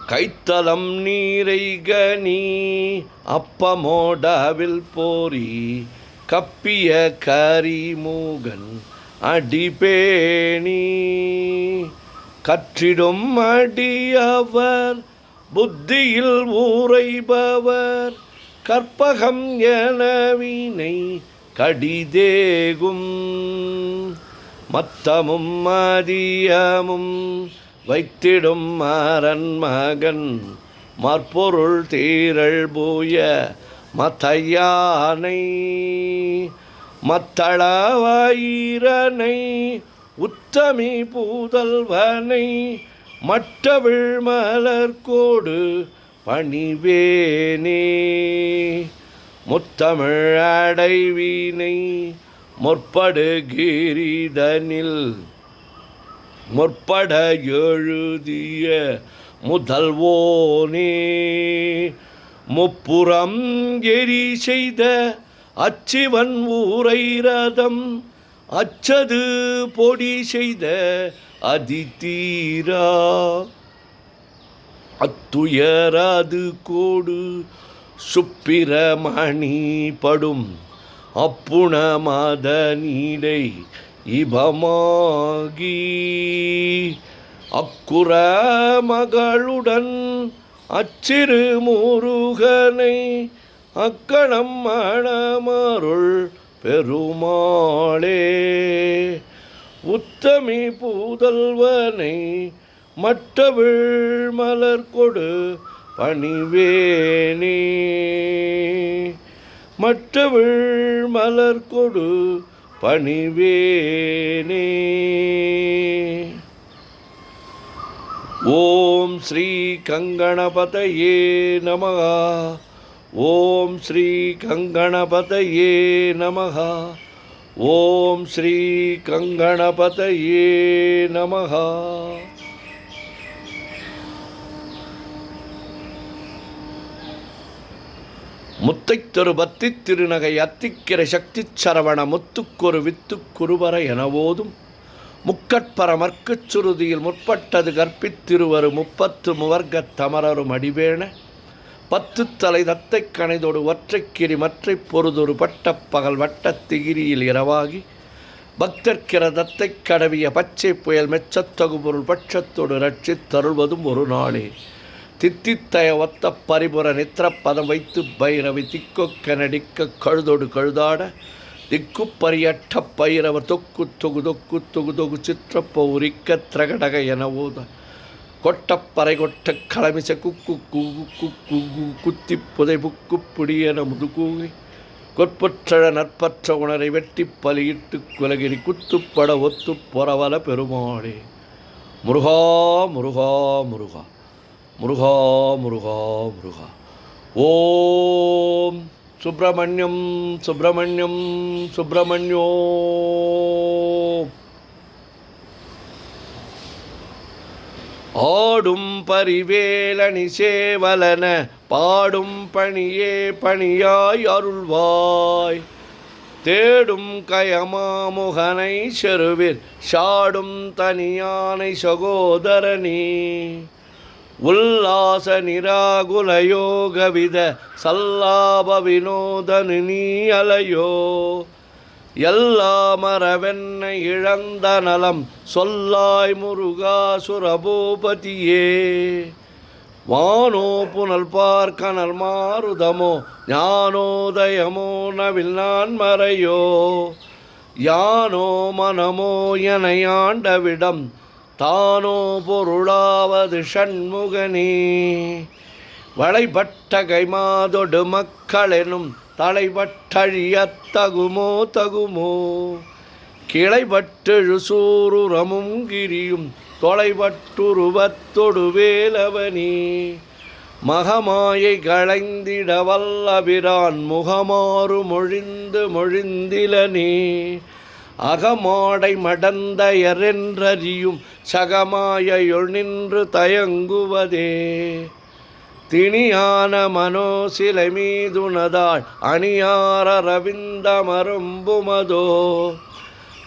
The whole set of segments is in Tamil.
கைத்தலம் நீரை கனி அப்பமோடாவில் போரி கப்பிய கரிமூகன் அடிபேணி கற்றிடும் அடியவர் புத்தியில் ஊரைபவர் கற்பகம் எனவினை கடிதேகும் மத்தமும் மதியமும் வைத்திடும் அரண்மகன் மற்பொருள் தீரள் பூய மத்தையானை மத்தளவாயிரனை உத்தமி பூதல்வனை மற்றவிழ் மலர்கோடு பணிவேனே முத்தமிழ் அடைவினை முற்படு கிரீதனில் முற்பட எழுதிய முதல்வோனே முப்புறம் எரி செய்த அச்சிவன் ஊரை ரதம் அச்சது பொடி செய்த அதிதீரா அத்துயராது கோடு சுப்பிரமணி படும் அப்புண மத நீடை இபமாகி அக்குற மகளுடன் அச்சிறு முருகனை அக்கணம் மணமருள் பெருமாளே உத்தமி பூதல்வனை மற்றவிழ் மலர் கொடு பணிவேனே மற்றவிழ் மலர் கொடு பணிவேனே. ஓம் ஸ்ரீ கங்கணபதயே நமஹ. ஓம் ஸ்ரீ கங்கணபதயே நமஹ. ஓம் ஸ்ரீ கங்கணபதயே நமஹ. முத்தைத்தொரு பத்தி திருநகை அத்திக்கிற சக்தி சரவண முத்துக்கொரு வித்துக்குருவர எனவோதும் முக்கட்பரமர்க்குச் சுருதியில் முற்பட்டது கற்பித்திருவரு 30 முவர்க்கத் தமரரும் அடிவேண 10 தலை தத்தை கணைதொடு ஒற்றைக்கிரி மற்றை பொருதொரு பட்டப் பகல் வட்டத் திகிரியில் இரவாகி பக்தர்க்கிற தத்தை கடவிய பச்சை புயல் மெச்சத்தகு பொருள் பட்சத்தோடு ரட்சித் தருள்வதும் ஒரு நாளே. தித்தித்தய ஒத்த பரிபுர நித்திரப்பதம் வைத்து பைரவி திக்கொக்க நடிக்க கழுதொடு கழுதாட திக்குப்பரியட்ட பைரவர் தொக்கு தொகு தொக்கு தொகு தொகு சிற்றப்ப உரிக்க திரகடக என ஓத கொட்டப்பறை கொட்ட களமிச குக்கு குக்கு குத்தி புதை புக்கு புடியென முதுகூகை கொற்பற்ற நற்பற்ற உணரை வெட்டி பலியிட்டு குலகிரி குத்துப்பட ஒத்து பொறவல பெருமாளே. முருகா முருகா முருகா முருகா முருகா முருகா. ஓம் சுப்பிரமணியம் சுப்பிரமணியம் சுப்பிரமணியோ. ஆடும் பரிவேலணி சேவலன பாடும் பணியே பணியாய் அருள்வாய் தேடும் கயமாமுகனை செருவிற் சாடும் தனியானை சகோதரனே. உல்லாச நிராகுல யோகவித சல்லாப வினோதனு நீ அலையோ எல்லா மரவென்ன இழந்த நலம் சொல்லாய் முருகா சுரபூபதியே. வானோ புனல் பார்க்கனல் மாருதமோ ஞானோதயமோ நவில் நான் மறையோ யானோ மனமோ என ஆண்டவிடம் தானோ பொருளாவது ஷண்முகனே. வளைபட்ட கைமாதொடு மக்களெனும் தலைபட்டழியத் தகுமோ தகுமோ கிளைபட்டெழு சூருரமும் கிரியும் தொலைபட்டுருவத்தொடு வேலவனே. மகமாயை களைந்திட வல்லபிரான் முகமாறு மொழிந்து மொழிந்திலனே. அகமாடை மடந்தையரென்றறியும் சகமாயொள் நின்று தயங்குவதே. திணியான மனோசிலை மீதுனதாள் அணியார ரவிந்த மரும்புமதோ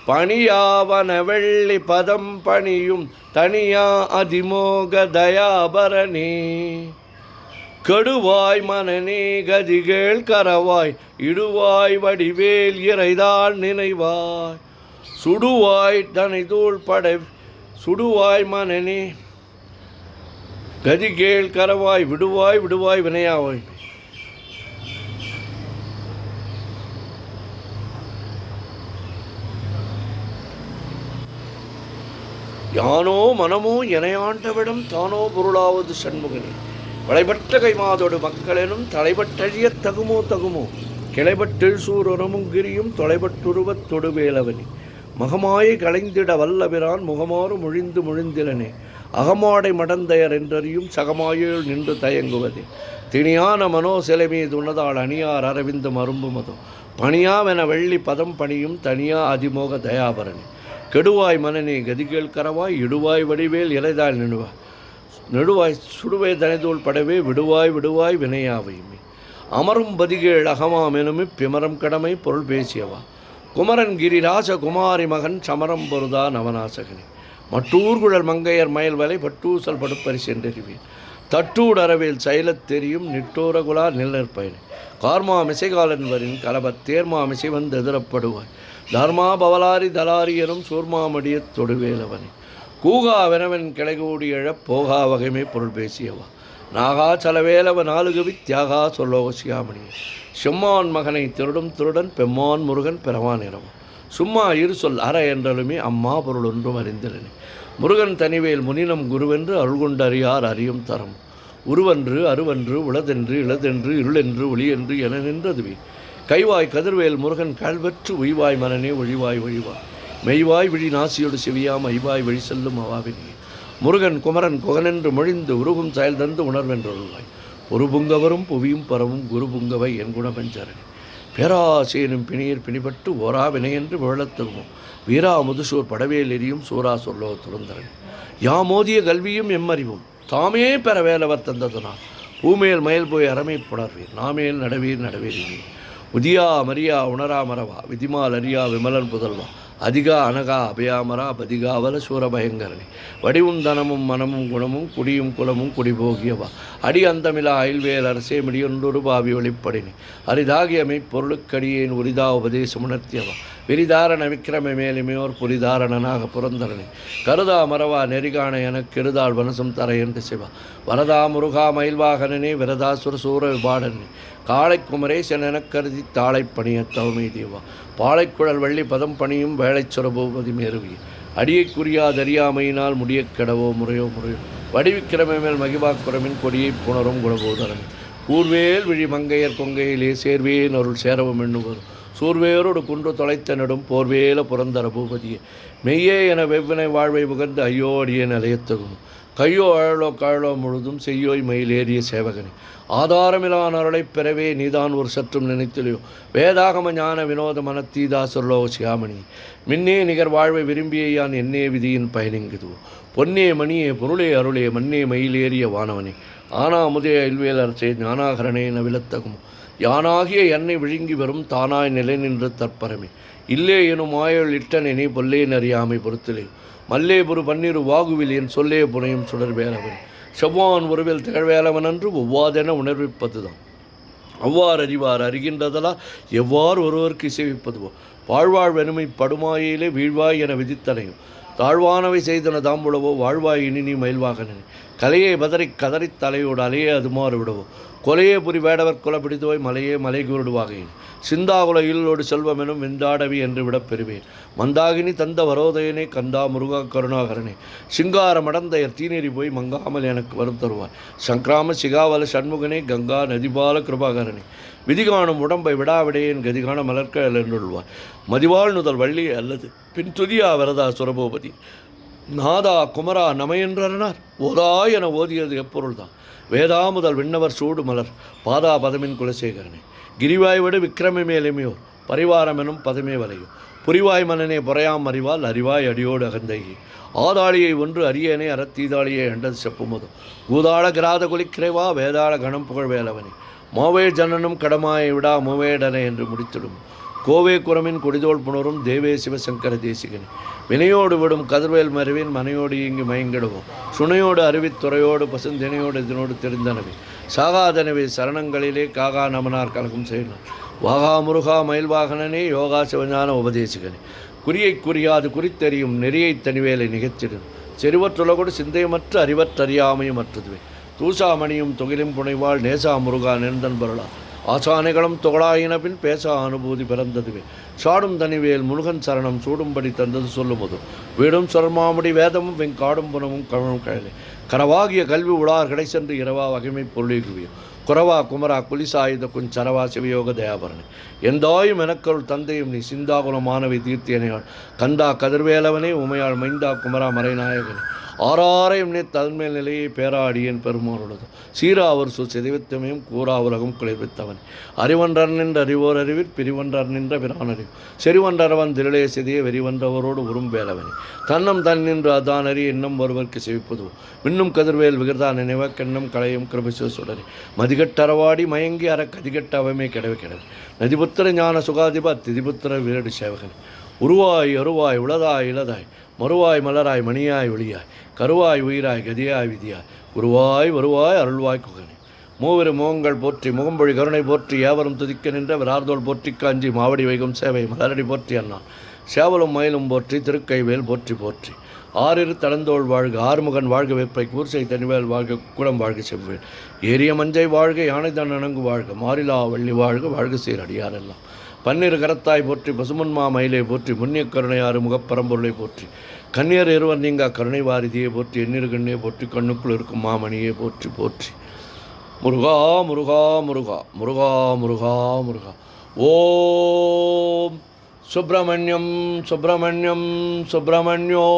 பணியாவன வெள்ளி பதம் பணியும் தனியா அதிமோக தயாபரணி. கெடுவாய் மனநே கதிகேள் கரவாய் இடுவாய் வடிவேல் இறைதாள் நினைவாய். சுடுவாய் தனைதூள் படை சுடுவாய் மனநே கதிகேள் கரவாய் விடுவாய் விடுவாய் வினையாவாய். யானோ மனமோ எனையாண்டவிடம் தானோ பொருளாவது சண்முகனே. வளைபட்ட கைமாதோடு மக்களெனும் தலைபட்டழியத் தகுமோ தகுமோ. கிளைபட்டெழ் சூரனமும் கிரியும் தொலைபட்டுருவத் தொடுவேலவனே. மகமாயை களைந்திட வல்லபிரான் முகமாறு மொழிந்து மொழிந்திலனே. அகமாடை மடந்தையர் என்றறியும் சகமாயுள் நின்று தயங்குவதே. திணியான மனோ சிலை மீது உணதாள் அணியார் அரவிந்தம் அரும்புமதோ. பணியாவென வெள்ளி பதம் பணியும் தனியா அதிமோக தயாபரணி. கெடுவாய் மனநே கதிகேள் கரவாய் இடுவாய் வடிவேல் இறைதாள் நினைவாய். நெடுவாய் சுடுவே தனைதூள் படவே விடுவாய் விடுவாய் வினையாவையுமே. அமரும் பதிகேள் அகமாமெனுமி பிமரம் கடமை பொருள் பேசியவா. குமரன் கிரிராச குமாரி மகன் சமரம் பொருதா நவநாசகனே. மட்டூர்குழல் மங்கையர் மயல்வலை பட்டூசல் படுப்பரி சென்றறிவேன். தட்டூடரவேல் சைலத் தெரியும் நிட்டூரகுலா நிலற்பயனே. கார்மா மிசைகாலன் வரின் கலபத் தேர்மா மிசை வந்து எதிரப்படுவாய். தர்மா பவலாரி தலாரி எனும் சூர்மாமடியத் தொடுவேலவனே. கூகா வெனவன் கிளைகூடி எழப் போகா வகைமை பொருள் பேசியவா. நாகா சலவேலவ நாலுகவி தியாகா சொல்லோசியாமணியே. செம்மான் மகனை திருடும் திருடன் பெம்மான் முருகன் பிறவான் இரவன். சும்மா இரு சொல் அற என்றலுமே அம்மா பொருள் ஒன்றும் அறிந்திலனே. முருகன் தனிவேல் முனினம் குருவென்று அருள்கொண்டு அறியார் அறியும் தரம். உருவன்று அருவன்று உளதென்று இளதென்று இருளென்று ஒளியென்று என நின்றதுவே. கைவாய் கதிர்வேல் முருகன் கல்வற்று உய்வாய் மனனே ஒழிவாய் ஒழிவாய். மெய்வாய் விழி நாசியோடு செவியாம் ஐவாய் வழி செல்லும் அவாவினே. முருகன் குமரன் குகனென்று மொழிந்து உருகும் செயல் தந்து உணர்வென்றொருவாய். ஒரு புங்கவரும் புவியும் பரவும் குரு புங்கவை என் குணபெஞ்சரணி. பேராசேனும் பிணியர் பிணிபட்டு ஓரா வினையென்று விழத்தருமோ. வீரா முதுசூர் படவேல் எரியும் சூரா சொல்லோ துறந்தரன். யாமோதிய கல்வியும் எம்மறிவும் தாமே பெற வேலவர் தந்ததனால். பூமேல் மயல் போய் அறமை புணர்வீர் நாமேல் நடவீர் நடவேறினே. உதியா மரியா உணரா மரவா விதிமால் அரியா விமலன் புதல்வா. அதிகா அனகா அபயாமரா பதிகாவல சூரபயங்கரனே. வடிவும் தனமும் மனமும் குணமும் குடியும் குலமும் குடிபோகியவா. அடி அந்தமிலா அயல்வேல் அரசே மிடியொன்றொரு பாவி வெளிப்படினே. அரிதாகியமை பொருளுக்கடியேன் உரிதா உபதேசம் உணர்த்தியவா. விரிதாரண விக்கிரம மேலுமையோர் புரிதாரணனாக புரந்தரனே. கருதா மரவா நெறிகாண எனக் கெருதாள் வனசம் தர என்று சிவா. வரதா முருகா மயில்வாகனனே விரதாசுர சூர விபாடனே. காளை குமரேசன் எனக் கருதி தாளை பணிய தவமை தேவா. பாளைக்குழல் வள்ளி பதம் பணியும் வேளைச்சுரபூபதி மேருவி. அடியைக்குரியாதறியாமையினால் முடியக் கெடவோ முறையோ முறையோ. வடிவிக்கிரமை மேல் மகிபாக்குரமின் கொடியை புணரும் குணபோதரன். கூர்வேல் விழி மங்கையர் கொங்கையிலே சேர்வேன் அருள் சேரவும் எண்ணுவர். சூர்வேரோடு குன்று தொலைத்த நெடும் போர்வேல புரந்தர பூபதியே. மெய்யே என வெவ்வினை வாழ்வை புகழ்ந்து ஐயோ அடியே நிலையத்தகும். கையோ அழலோ காழலோ முழுதும் செய்யோய் மயிலேறிய சேவகனே. ஆதாரமிலான அருளைப் பெறவே நீதான் ஒரு சற்றும் நினைத்திலையோ. வேதாகம ஞான வினோத மனத்தீதா சொல்லோ சியாமணி. மின்னே நிகர் வாழ்வை விரும்பியான் என்னே விதியின் பயனிங்குதுவோ. பொன்னே மணியே பொருளே அருளே மண்ணே மயிலேறிய வானவனே. ஆனா முதே அயல்வேல் அரசே ஞானாகரணே நவிலத்தகும். யானாகிய என்னை விழுங்கி வரும் தானாய் நிலை நின்று தற்பரமே. இல்லே எனும் ஆயுள் இட்டனே பொல்லே நறியாமை பொறுத்திலே. மல்லே பொறு பன்னிரு வாகுவில் என் சொல்லே புனையும் சுடர் வேலவன். செவ்வான் உறவில் திகழ்வேலவன் அன்று ஒவ்வாதென உணர்விப்பதுதான். அவ்வாறு அறிவார் அறிகின்றதலா எவ்வாறு ஒருவருக்கு இசைவிப்பதுவோ. வாழ்வாழ் வெனுமை படுமாயிலே வீழ்வாய் என விதித்தனையும். தாழ்வானவை செய்தன தாம்புளவோ வாழ்வாய் இனி நீ மயில்வாகனே. கலையை பதறி கதறித் தலையோடு அலையே அது மாறு விடவோ. கொலையே புரி வேடவர் கொலை பிடித்துவாய் மலையே மலை குருடுவாகையின். சிந்தாகுல இல்லோடு செல்வமெனும் வெந்தாடவி என்று விடப் பெறுவேன். மந்தாகினி தந்த வரோதயனே கந்தா முருகா கருணாகரனே. சிங்கார மடந்தையர் தீநெறி போய் மங்காமல் எனக்கு வரும் தருவார். சங்கிராம சிகாவல சண்முகனே கங்கா நதிபால கிருபாகரனே. விதிகாணும் உடம்பை விடாவிடையேன் கதிகான மலர்கள் என்றுள்வார். மதிவாழ் நுதல் வள்ளி அல்லது பின் துதியா வரதா சுரபோபதி. நாதா குமரா நமையென்றனார் ஓதா என ஓதியது எப்பொருள்தான். வேதா முதல் விண்ணவர் சூடு மலர் பாதா பதமின் குலசேகரனே. கிரிவாய் விடு விக்கிரம மேலுமையோர் பரிவாரமெனும் பதமே வலையோ. புரிவாய் மன்னனே பொறையாம் அறிவால் அறிவாய் அடியோடு அகந்தையே. ஆதாளியை ஒன்று அரியணை அறத்தீதாளியை அண்டது செப்புமதோ. கூதாள கிராத குலிக்கிரைவா வேதாள கணம் புகழ் வேலவனே. மாவே ஜனனும் கடமாயை விடா மூவேடனை என்று முடித்திடும். கோவே குரமின் கொடிதோள் புணரும் தேவே சிவசங்கர தேசிகனே. வினையோடு விடும் கதிர்வேல் மருவின் மனையோடு இங்கு மயங்கிடுவோம். சுனையோடு அருவித்துறையோடு பசுந்தினையோடு இதனோடு தெரிந்தனவே. சாகாதனவே சரணங்களிலே காகா நமனார் கலகம் செய்யணும். வாகா முருகா மயில்வாகனனே யோகா சிவஞான உபதேசிகனே. குறியை குறியாது குறித்தெறியும் நெறியை தனிவேலை நிகழ்த்திடும். செறிவற்றுலகோடு சிந்தையமற்ற அறிவற்றறியாமையுமற்றதுவே. தூசாமணியும் தொகிலும் புனைவாள் நேசா முருகா நெருந்தன் பொருளா. ஆசானைகளும் தொகளாயினபின் பேசா அனுபூதி பிறந்ததுவே. சாடும் தனிவேல் முருகன் சரணம் சூடும்படி தந்தது சொல்லும்போது. வீடும் சொர்மாமுடி வேதமும் வெங்காடும் புனமும் கவனம் கழலை. கரவாகிய கல்வி உடார் கடை சென்று இரவா வகைமை பொருளிகுவியும். குறவா குமரா குலிசாயுத குஞ்சரவா சிவயோக தயாபரணி. எந்தாயும் எனக்கருள் தந்தையும் நீ சிந்தாகுலமானவை தீர்த்தியனையாள். கந்தா கதிர்வேலவனே உமையாள் மைந்தா குமரா மறைநாயகனே. ஆறாரையும் நீ தன்மேல் நிலையை பேராடியன் பெருமானுள்ளது. சீரா அவர் சிதைவித்தமையும் கூறா உலகம் குளிர்வித்தவன். அறிவன்றர் நின்ற அறிவோர் அறிவிற் பிரிவன்றர் நின்ற பிரான் அறிவு. செறிவன்றவன் திரளைய சிதைய வெறிவன்றவரோடு உரும்பேலவனே. தன்னம் தன் நின்று அதான் அறி இன்னும் ஒருவருக்கு செவிப்பது. மின்னும் கதிர்வேல் விகிர்தான் நினைவ கென்னம் களையும் கிருபிசு சுடரி. மதிகட்டரவாடி மயங்கி அற கதிகட்ட அவமே கிடவே கிடவே. நதிபுத்திர ஞான சுகாதிப திதிபுத்திர வீரடி சேவகன். உருவாய் அருவாய் உளதாய் இளதாய் மறுவாய் மலராய் மணியாய் ஒளியாய் கருவாய் உயிராய் கதியாய் விதியாய் உருவாய் வருவாய் அருள்வாய் குகனே. மூவிரு முகங்கள் போற்றி முகம்பொழி கருணை போற்றி ஏவரும் துதிக்க நின்ற விரார்தோள் போற்றி காஞ்சி மாவடி வைகும் சேவை மலரடி போற்றி அண்ணான். சேவலும் மயிலும் போற்றி திருக்கைவேல் போற்றி போற்றி. ஆறிரு தடந்தோள் வாழ்க ஆறுமுகன் வாழ்க வெப்பை கூர்சை தனிவேல் வாழ்க குடம் வாழ்க செவ்வேல். ஏரிய மஞ்சை வாழ்க யானை தன் அணங்கு வாழ்க மாறிலா வள்ளி வாழ்க வாழ்க சீரடியாரெல்லாம். பன்னிரு கரத்தாய் போற்றி பசுமன்மா மயிலை போற்றி முன்னிய கருணையாறு முகப்பரம்பொருளை போற்றி. கண்ணியர் இருவர் நீங்கா கருணை வாரிதியை போற்றி எண்ணிரு கண்ணியை போற்றி கண்ணுக்குள் இருக்கும் மாமணியை போற்றி போற்றி. முருகா முருகா முருகா முருகா முருகா முருகா. ஓம் சுப்பிரமணியம் சுப்பிரமணியம் சுப்பிரமணியோம்.